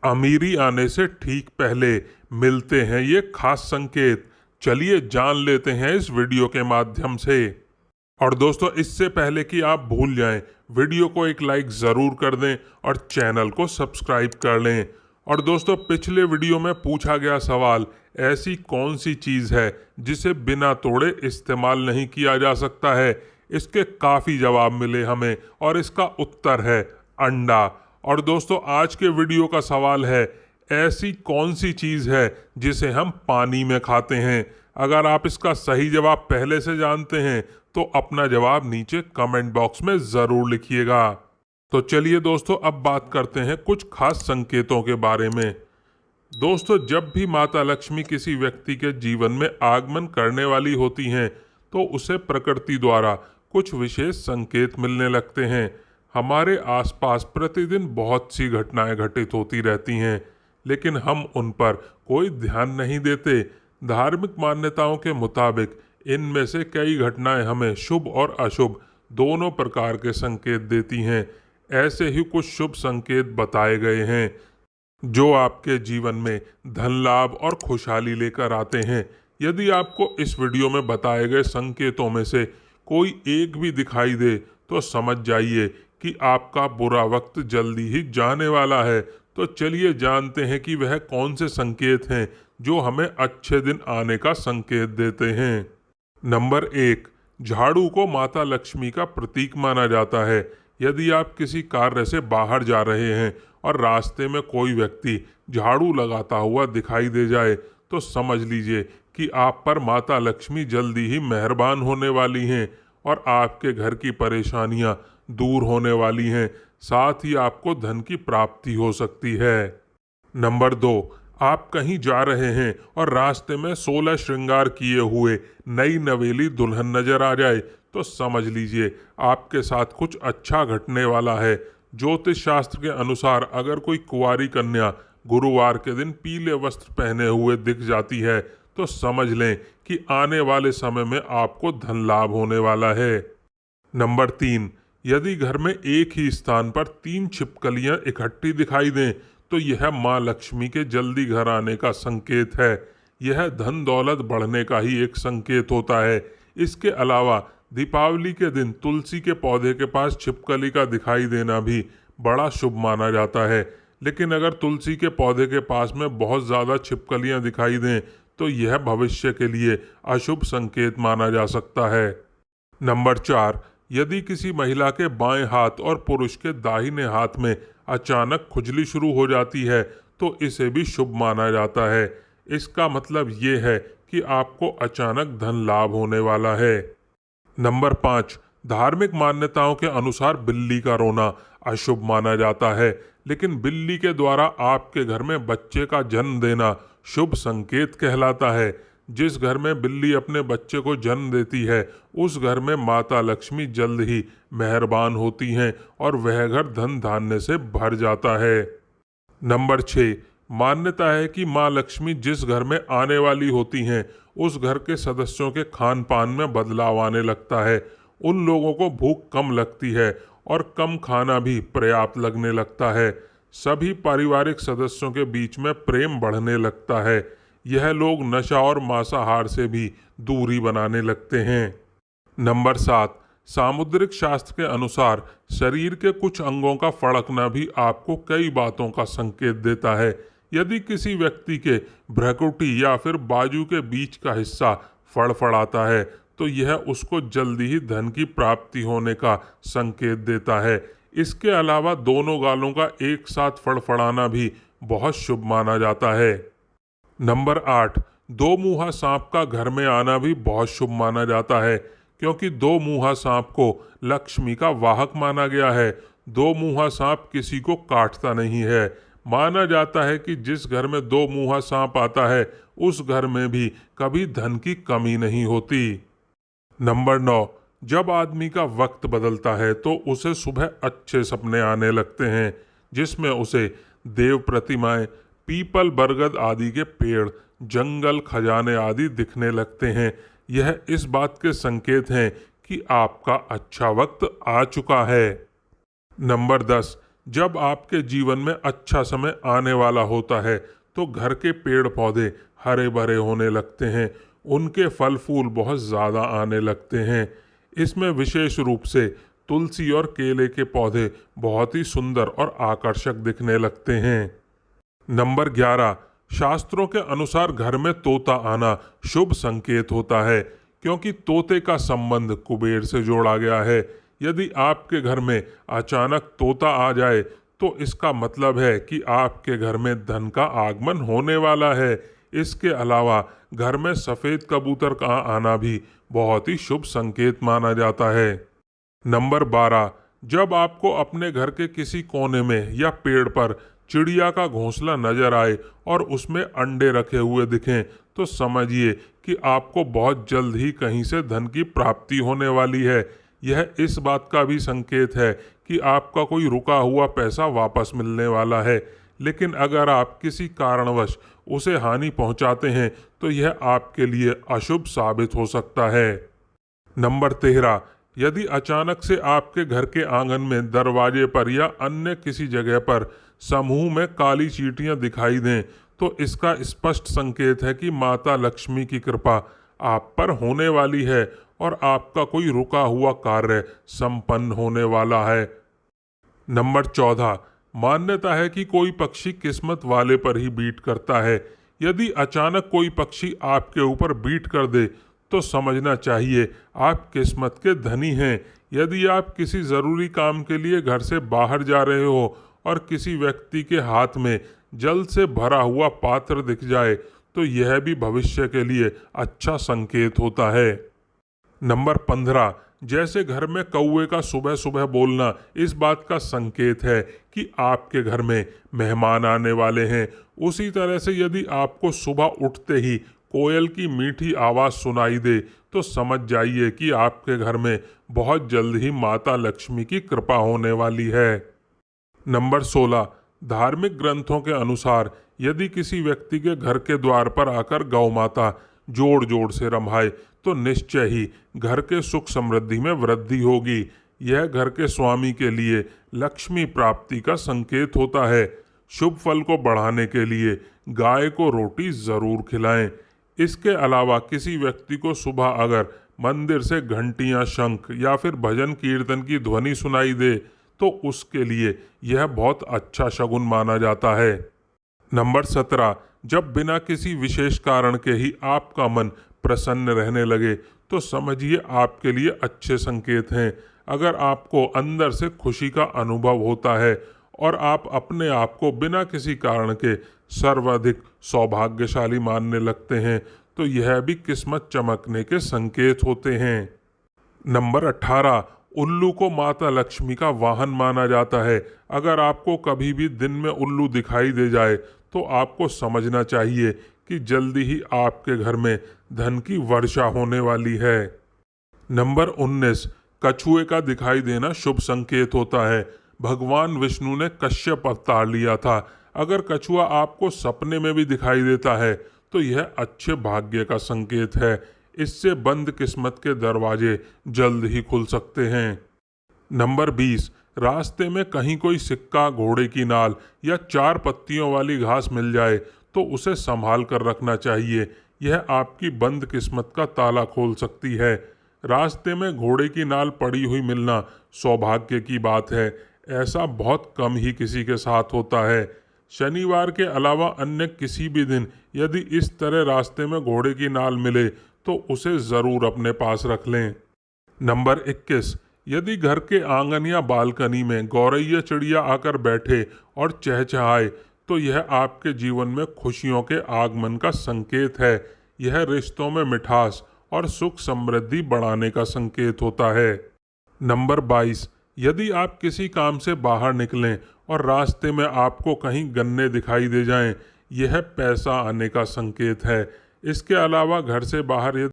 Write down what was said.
अमीरी आने से ठीक पहले मिलते हैं ये खास संकेत। चलिए जान लेते हैं इस वीडियो के माध्यम से। और दोस्तों, इससे पहले कि आप भूल जाएं, वीडियो को एक लाइक ज़रूर कर दें और चैनल को सब्सक्राइब कर लें। और दोस्तों, पिछले वीडियो में पूछा गया सवाल, ऐसी कौन सी चीज़ है जिसे बिना तोड़े इस्तेमाल नहीं किया जा सकता है, इसके काफ़ी जवाब मिले हमें और इसका उत्तर है अंडा। और दोस्तों, आज के वीडियो का सवाल है, ऐसी कौन सी चीज़ है जिसे हम पानी में खाते हैं। अगर आप इसका सही जवाब पहले से जानते हैं तो अपना जवाब नीचे कमेंट बॉक्स में ज़रूर लिखिएगा। तो चलिए दोस्तों, अब बात करते हैं कुछ खास संकेतों के बारे में। दोस्तों, जब भी माता लक्ष्मी किसी व्यक्ति के जीवन में आगमन करने वाली होती हैं तो उसे प्रकृति द्वारा कुछ विशेष संकेत मिलने लगते हैं। हमारे आसपास प्रतिदिन बहुत सी घटनाएं घटित होती रहती हैं, लेकिन हम उन पर कोई ध्यान नहीं देते। धार्मिक मान्यताओं के मुताबिक इनमें से कई घटनाएं हमें शुभ और अशुभ दोनों प्रकार के संकेत देती हैं। ऐसे ही कुछ शुभ संकेत बताए गए हैं जो आपके जीवन में धन लाभ और खुशहाली लेकर आते हैं। यदि आपको इस वीडियो में बताए गए संकेतों में से कोई एक भी दिखाई दे तो समझ जाइए कि आपका बुरा वक्त जल्दी ही जाने वाला है। तो चलिए जानते हैं कि वह कौन से संकेत हैं जो हमें अच्छे दिन आने का संकेत देते हैं। नंबर 1, झाड़ू को माता लक्ष्मी का प्रतीक माना जाता है। यदि आप किसी कार्य से बाहर जा रहे हैं और रास्ते में कोई व्यक्ति झाड़ू लगाता हुआ दिखाई दे जाए तो समझ लीजिए कि आप पर माता लक्ष्मी जल्दी ही मेहरबान होने वाली हैं और आपके घर की परेशानियां दूर होने वाली हैं। साथ ही आपको धन की प्राप्ति हो सकती है। नंबर 2, आप कहीं जा रहे हैं और रास्ते में 16 श्रृंगार किए हुए नई नवेली दुल्हन नजर आ जाए तो समझ लीजिए आपके साथ कुछ अच्छा घटने वाला है। ज्योतिष शास्त्र के अनुसार अगर कोई कुंवारी कन्या गुरुवार के दिन पीले वस्त्र पहने हुए दिख जाती है तो समझ लें कि आने वाले समय में आपको धन लाभ होने वाला है। नंबर 3, यदि घर में एक ही स्थान पर 3 छिपकलियां इकट्ठी दिखाई दें तो यह माँ लक्ष्मी के जल्दी घर आने का संकेत है। यह धन दौलत बढ़ने का ही एक संकेत होता है। इसके अलावा दीपावली के दिन तुलसी के पौधे के पास छिपकली का दिखाई देना भी बड़ा शुभ माना जाता है। लेकिन अगर तुलसी के पौधे के पास में बहुत ज़्यादा छिपकलियां दिखाई दें तो यह भविष्य के लिए अशुभ संकेत माना जा सकता है। नंबर 4, यदि किसी महिला के बाएं हाथ और पुरुष के दाहिने हाथ में अचानक खुजली शुरू हो जाती है तो इसे भी शुभ माना जाता है। इसका मतलब ये है कि आपको अचानक धन लाभ होने वाला है। नंबर 5, धार्मिक मान्यताओं के अनुसार बिल्ली का रोना अशुभ माना जाता है, लेकिन बिल्ली के द्वारा आपके घर में बच्चे का जन्म देना शुभ संकेत कहलाता है। जिस घर में बिल्ली अपने बच्चे को जन्म देती है उस घर में माता लक्ष्मी जल्द ही मेहरबान होती हैं और वह घर धन धान्य से भर जाता है। नंबर 6, मान्यता है कि माँ लक्ष्मी जिस घर में आने वाली होती हैं उस घर के सदस्यों के खान पान में बदलाव आने लगता है। उन लोगों को भूख कम लगती है और कम खाना भी पर्याप्त लगने लगता है। सभी पारिवारिक सदस्यों के बीच में प्रेम बढ़ने लगता है। यह लोग नशा और मांसाहार से भी दूरी बनाने लगते हैं। नंबर 7, सामुद्रिक शास्त्र के अनुसार शरीर के कुछ अंगों का फड़कना भी आपको कई बातों का संकेत देता है। यदि किसी व्यक्ति के भ्रुकुटी या फिर बाजू के बीच का हिस्सा फड़फड़ाता है तो यह उसको जल्दी ही धन की प्राप्ति होने का संकेत देता है। इसके अलावा दोनों गालों का एक साथ फड़फड़ाना भी बहुत शुभ माना जाता है। नंबर 8, 2 मुँहा सांप का घर में आना भी बहुत शुभ माना जाता है, क्योंकि 2 मुँहा सांप को लक्ष्मी का वाहक माना गया है। 2 मुँहा सांप किसी को काटता नहीं है। माना जाता है कि जिस घर में 2 मुँहा सांप आता है उस घर में भी कभी धन की कमी नहीं होती। नंबर 9, जब आदमी का वक्त बदलता है तो उसे सुबह अच्छे सपने आने लगते हैं जिसमें उसे देव प्रतिमाएं, पीपल बरगद आदि के पेड़, जंगल, खजाने आदि दिखने लगते हैं। यह इस बात के संकेत हैं कि आपका अच्छा वक्त आ चुका है। नंबर 10, जब आपके जीवन में अच्छा समय आने वाला होता है तो घर के पेड़ पौधे हरे भरे होने लगते हैं, उनके फल फूल बहुत ज़्यादा आने लगते हैं। इसमें विशेष रूप से तुलसी और केले के पौधे बहुत ही सुंदर और आकर्षक दिखने लगते हैं। नंबर 11, शास्त्रों के अनुसार घर में तोता आना शुभ संकेत होता है, क्योंकि तोते का संबंध कुबेर से जोड़ा गया है। यदि आपके घर में अचानक तोता आ जाए तो इसका मतलब है कि आपके घर में धन का आगमन होने वाला है। इसके अलावा घर में सफ़ेद कबूतर का आना भी बहुत ही शुभ संकेत माना जाता है। नंबर 12, जब आपको अपने घर के किसी कोने में या पेड़ पर चिड़िया का घोंसला नजर आए और उसमें अंडे रखे हुए दिखें तो समझिए कि आपको बहुत जल्द ही कहीं से धन की प्राप्ति होने वाली है। यह इस बात का भी संकेत है कि आपका कोई रुका हुआ पैसा वापस मिलने वाला है, लेकिन अगर आप किसी कारणवश उसे हानि पहुंचाते हैं तो यह आपके लिए अशुभ साबित हो सकता है। नंबर 13, यदि अचानक से आपके घर के आंगन में दरवाजे पर या अन्य किसी जगह पर समूह में काली चींटियां दिखाई दें तो इसका स्पष्ट संकेत है कि माता लक्ष्मी की कृपा आप पर होने वाली है और आपका कोई रुका हुआ कार्य संपन्न होने वाला है। नंबर 14, मान्यता है कि कोई पक्षी किस्मत वाले पर ही बीट करता है। यदि अचानक कोई पक्षी आपके ऊपर बीट कर दे तो समझना चाहिए आप किस्मत के धनी हैं। यदि आप किसी ज़रूरी काम के लिए घर से बाहर जा रहे हो और किसी व्यक्ति के हाथ में जल से भरा हुआ पात्र दिख जाए तो यह भी भविष्य के लिए अच्छा संकेत होता है। नंबर 15, जैसे घर में कौवे का सुबह सुबह बोलना इस बात का संकेत है कि आपके घर में मेहमान आने वाले हैं, उसी तरह से यदि आपको सुबह उठते ही कोयल की मीठी आवाज़ सुनाई दे तो समझ जाइए कि आपके घर में बहुत जल्द ही माता लक्ष्मी की कृपा होने वाली है। नंबर 16, धार्मिक ग्रंथों के अनुसार यदि किसी व्यक्ति के घर के द्वार पर आकर गौ माता जोड़ जोड़ से रम्भाए तो निश्चय ही घर के सुख समृद्धि में वृद्धि होगी। यह घर के स्वामी के लिए लक्ष्मी प्राप्ति का संकेत होता है। शुभ फल को बढ़ाने के लिए गाय को रोटी ज़रूर खिलाएं। इसके अलावा किसी व्यक्ति को सुबह अगर मंदिर से घंटियां, शंख या फिर भजन कीर्तन की ध्वनि सुनाई दे तो उसके लिए यह बहुत अच्छा शगुन माना जाता है। नंबर 17, जब बिना किसी विशेष कारण के ही आपका मन प्रसन्न रहने लगे तो समझिए आपके लिए अच्छे संकेत हैं। अगर आपको अंदर से खुशी का अनुभव होता है और आप अपने आप को बिना किसी कारण के सर्वाधिक सौभाग्यशाली मानने लगते हैं तो यह भी किस्मत चमकने के संकेत होते हैं। नंबर 18, उल्लू को माता लक्ष्मी का वाहन माना जाता है। अगर आपको कभी भी दिन में उल्लू दिखाई दे जाए तो आपको समझना चाहिए कि जल्दी ही आपके घर में धन की वर्षा होने वाली है। नंबर 19, कछुए का दिखाई देना शुभ संकेत होता है। भगवान विष्णु ने कश्यप अवतार लिया था। अगर कछुआ आपको सपने में भी दिखाई देता है तो यह अच्छे भाग्य का संकेत है। इससे बंद किस्मत के दरवाजे जल्द ही खुल सकते हैं। नंबर 20, रास्ते में कहीं कोई सिक्का, घोड़े की नाल या 4 पत्तियों वाली घास मिल जाए तो उसे संभाल कर रखना चाहिए। यह आपकी बंद किस्मत का ताला खोल सकती है। रास्ते में घोड़े की नाल पड़ी हुई मिलना सौभाग्य की बात है। ऐसा बहुत कम ही किसी के साथ होता है। शनिवार के अलावा अन्य किसी भी दिन यदि इस तरह रास्ते में घोड़े की नाल मिले तो उसे ज़रूर अपने पास रख लें। नंबर 21, यदि घर के आंगन या बालकनी में गौरैया चिड़िया आकर बैठे और चहचहाए तो यह आपके जीवन में खुशियों के आगमन का संकेत है। यह रिश्तों में मिठास और सुख समृद्धि बढ़ाने का संकेत होता है। नंबर 22, यदि आप किसी काम से बाहर निकलें और रास्ते में आपको कहीं गन्ने दिखाई दे जाएं, यह पैसा आने का संकेत है। इसके अलावा घर से बाहर